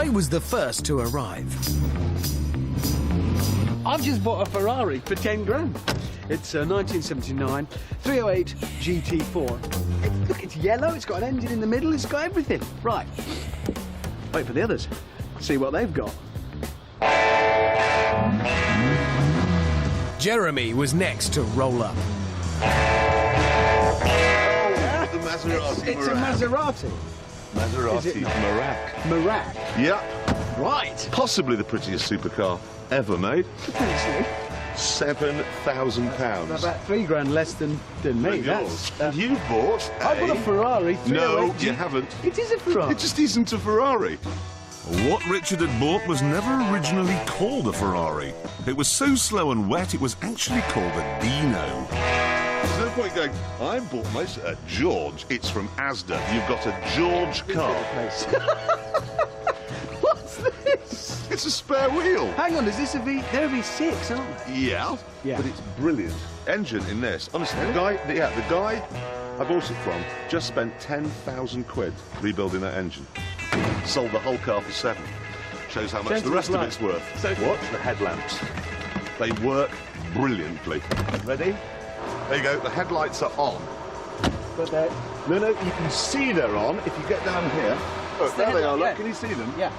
I was the first to arrive. I've just bought a Ferrari for 10 grand. It's a 1979 308 GT4. Look, it's yellow, it's got an engine in the middle, it's got everything. Right, wait for the others, see what they've got. Jeremy was next to roll up. The Maserati. It's a Maserati. Maserati Is it not? Merak. Merak. Yeah. Right. Possibly the prettiest supercar ever made. Potentially. £7,000. About 3 grand less than me. Yours. And you bought I bought a Ferrari. No, 308. you haven't. It is a Ferrari. It just isn't a Ferrari. What Richard had bought was never originally called a Ferrari. It was so slow and wet, it was actually called a Dino. There's no point going, I bought my George. It's from Asda. You've got a George car. What's this? It's a spare wheel. Hang on, is this a V? They're a V6, aren't they? Yeah. But it's brilliant. Engine in this. Honestly, the guy I bought it from just spent 10,000 quid rebuilding that engine. Sold the whole car for 7. Shows how much the rest of it's worth. So watch the headlamps. They work brilliantly. Ready? There you go. The headlights are on. But they're... No, you can see they're on if you get down here. Look, there they are. Look, can you see them? Yeah.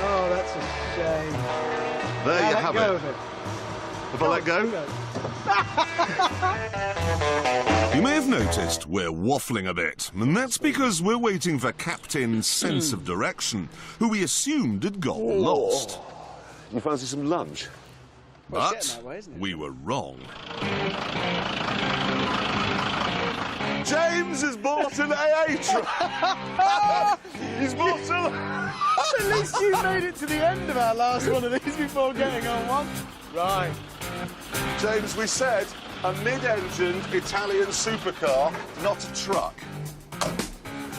Oh, that's a shame. There you have it. If I let go? You may have noticed we're waffling a bit, and that's because we're waiting for Captain's sense of direction, who we assumed had got lost. You fancy some lunch? Well, But it's getting that way, isn't it? we were wrong. James has bought an AA truck. He's bought a... At least you made it to the end of our last one of these before getting on one. Right. James, we said a mid-engined Italian supercar, not a truck.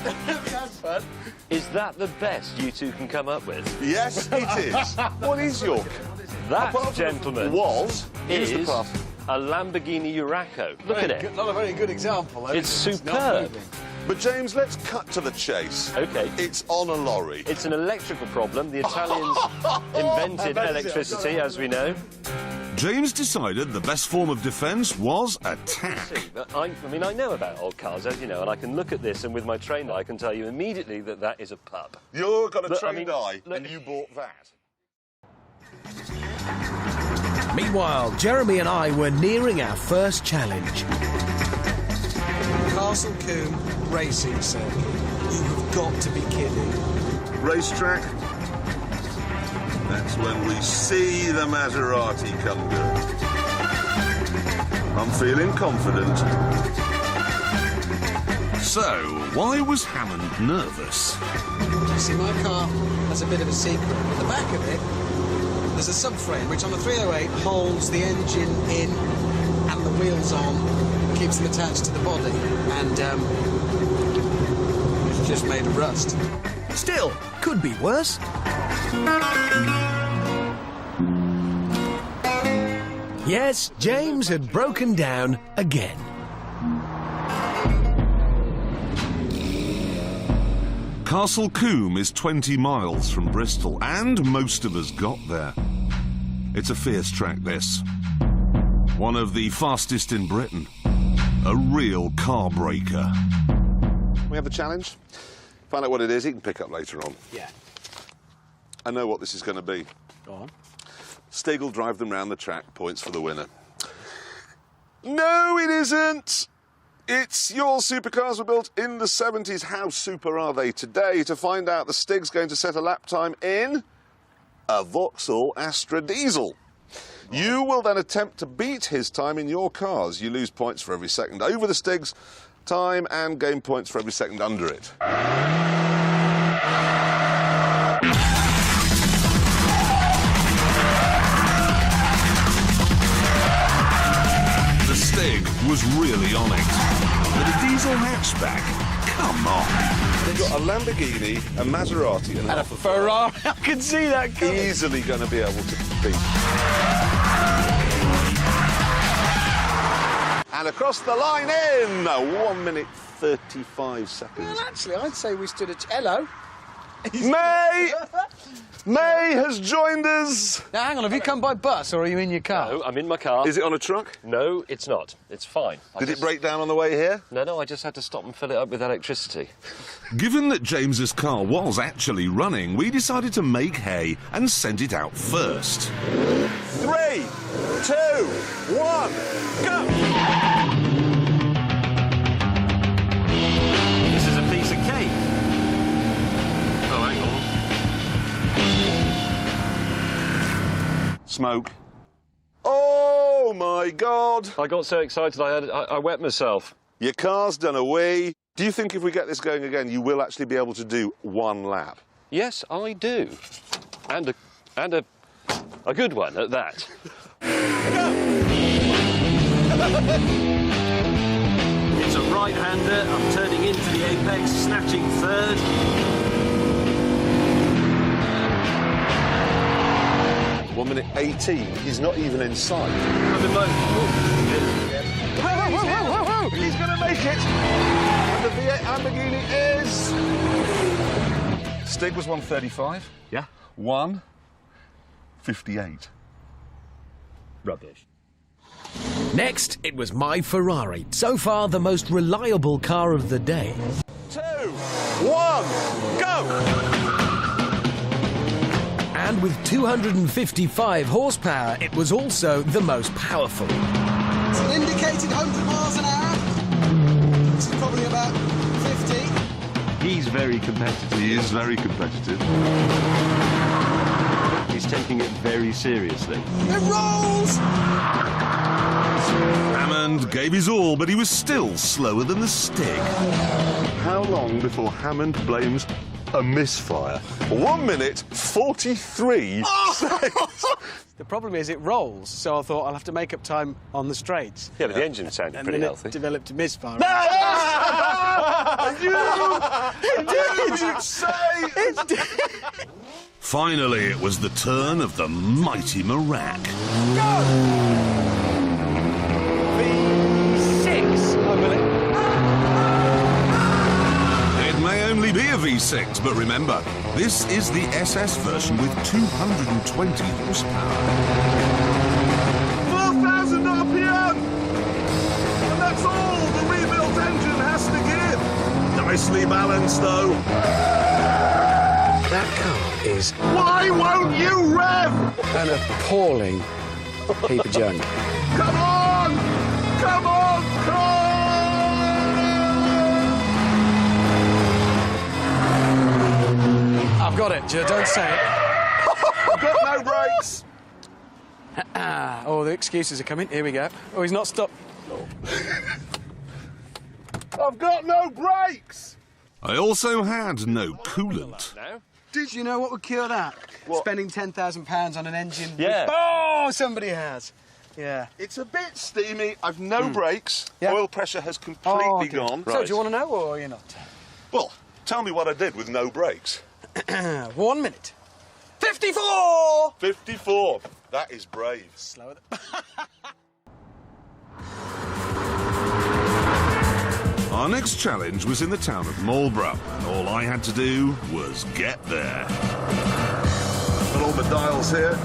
That's fun. Is that the best you two can come up with? Yes, it is. What is your... That, Apart from gentlemen, was... is the pass. a Lamborghini Urraco. Look at it. Not a very good example, though. It's because not superb. moving. But, James, let's cut to the chase. OK. It's on a lorry. It's an electrical problem. The Italians invented electricity, as we know. James decided the best form of defence was attack. But I mean, I know about old cars, as you know, and I can look at this, and with my trained eye, I can tell you immediately that that is a pup. You've got a Look, I trained mean, eye, look- and you bought that. Meanwhile, Jeremy and I were nearing our first challenge. Castle Combe Racing Circuit. You have got to be kidding. Racetrack. That's when we see the Maserati come good. I'm feeling confident. So, why was Hammond nervous? You see, my car has a bit of a secret. At the back of it, there's a subframe which on a 308 holds the engine in and the wheels on, keeps them attached to the body, and it's just made of rust. Still, could be worse. Yes, James had broken down again. Castle Combe is 20 miles from Bristol, and most of us got there. It's a fierce track, this. One of the fastest in Britain. A real car breaker. We have the challenge. Find out what it is, he can pick up later on. Yeah. I know what this is going to be. Go on. Stig will drive them round the track, points for the winner. No, it isn't! It's your supercars were built in the 70s. How super are they today? To find out, the Stig's going to set a lap time in a Vauxhall Astra diesel. You will then attempt to beat his time in your cars. You lose points for every second over the Stig's time and gain points for every second under it. The Stig was really on it. But a diesel hatchback? Come on. They've got a Lamborghini, a Maserati and And a Ferrari. I can see that coming. easily going to be able to beat. And across the line in 1 minute 35 seconds. Well, actually, I'd say we stood a... Hello. May! May has joined us. Now, hang on, have you come by bus or are you in your car? No, I'm in my car. Is it on a truck? No, it's not. It's fine. Did it break down on the way here? No, I just had to stop and fill it up with electricity. Given that James's car was actually running, we decided to make hay and send it out first. 3, 2, 1, go! This is a piece of cake. Oh, hang on. Smoke. Oh my God! I got so excited I wet myself. Your car's done a wee. Do you think if we get this going again, you will actually be able to do 1 lap? Yes, I do. And a good one at that. It's a right-hander. I'm turning into the apex, snatching third. 1 minute 18. He's not even in sight. I'm in my... He's going to make it. And the V8 Lamborghini is... Stig was 135. Yeah? 158. Rubbish. Next, it was my Ferrari. So far, the most reliable car of the day. 2, 1, go! And with 255 horsepower, it was also the most powerful. It's an indicated 100 miles an hour. This is probably about 50. He's very competitive. He is very competitive. He's taking it very seriously. It rolls! Hammond gave his all, but he was still slower than the Stig. How long before Hammond blames a misfire? 1 minute 43 seconds. The problem is it rolls, so I thought I'll have to make up time on the straights. Yeah, but the engine sounded And pretty then healthy. it developed a misfire. Finally, it was the turn of the mighty Marak. V6, I believe. It may only be a V6, but remember, this is the SS version with 220 horsepower. 4,000 RPM! And that's all the rebuilt engine has to give. Nicely balanced, though. That car is Why won't you rev? an appalling heap of junk. Come on! Come on, I've got it, don't say it. I've got no brakes. Oh, the excuses are coming. Here we go. Oh, he's not stopped. I've got no brakes. I also had no coolant. Now? Did you know what would cure that? What? Spending £10,000 on an engine. Yeah. Oh, somebody has. Yeah. It's a bit steamy. I've no brakes. Yeah. Oil pressure has completely okay. gone. So, do you want to know or you're not? Well, tell me what I did with no brakes. 1 minute. 54! 54. That is brave. Slower than... Our next challenge was in the town of Marlborough, and all I had to do was get there. Got all the dials here.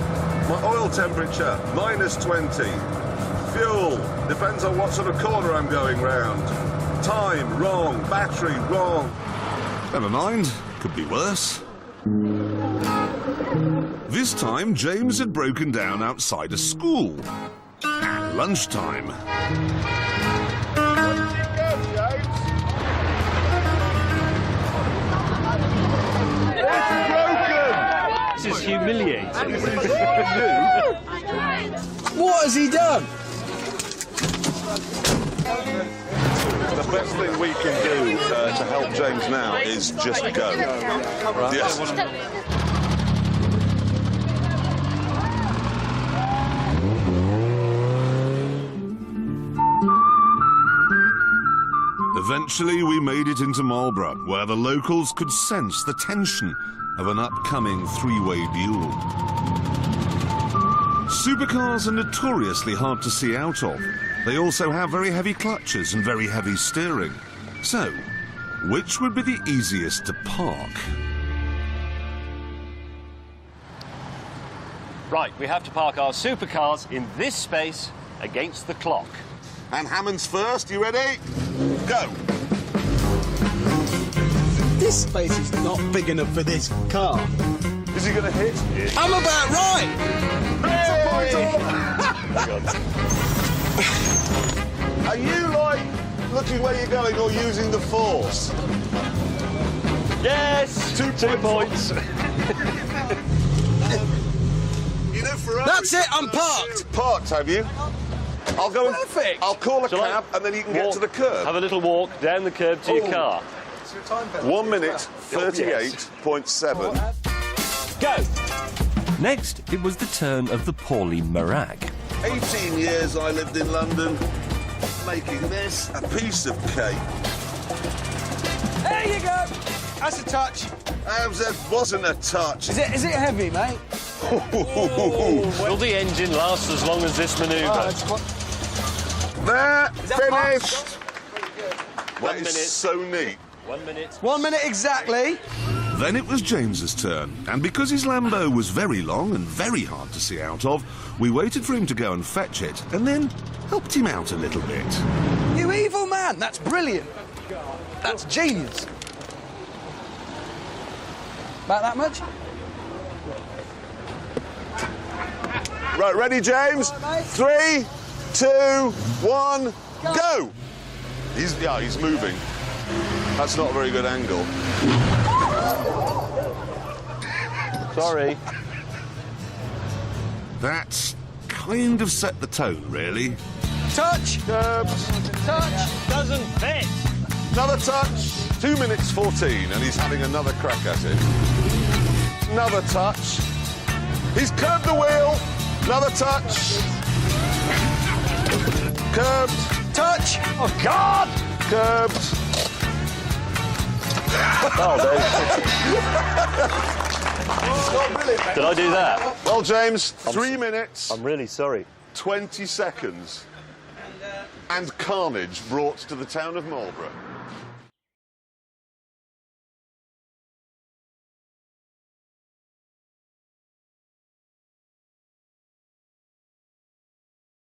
My oil temperature, -20. Fuel, depends on what sort of corner I'm going round. Time, wrong. Battery, wrong. Never mind, could be worse. This time, James had broken down outside a school at lunchtime. This is humiliating. What has he done? The best thing we can do to help James now is just go. Yes. Eventually, we made it into Marlborough, where the locals could sense the tension of an upcoming three-way duel. Supercars are notoriously hard to see out of. They also have very heavy clutches and very heavy steering. So, which would be the easiest to park? Right, we have to park our supercars in this space against the clock. And Hammond's first. You ready? Go. This space is not big enough for this car. Is he going to hit? I'm about right. Are you, like, looking where you're going or using the force? Yes! Two points. You know, Ferrari... That's it, I'm parked. Parked, have you? I'll go and... Perfect. I'll call a Shall I cab and then you can get walk- to the curb. Have a little walk down the curb to your car. 1 minute, 38.7. Go! Next, it was the turn of the poorly Marag. 18 years I lived in London, making this a piece of cake. There you go. That's a touch. That wasn't a touch. Is it heavy, mate? Will the engine last as long as this manoeuvre? There, that finished. That 1 is minute. so neat. 1 minute. 1 minute exactly. Then it was James's turn, and because his Lambo was very long and very hard to see out of, we waited for him to go and fetch it, and then helped him out a little bit. You evil man. That's brilliant. That's genius. About that much? Right, ready, James? 3, 2, 1, go! He's moving. That's not a very good angle. Sorry. That's kind of set the tone, really. Touch. Curbs. Touch. Doesn't fit. Another touch. 2 minutes 14, and he's having another crack at it. Another touch. He's curbed the wheel. Another touch. Curbed. Touch. Oh, God! Curbed. Oh, Did I do that? Well, James, 3 minutes, I'm really sorry. 20 seconds, and carnage brought to the town of Marlborough.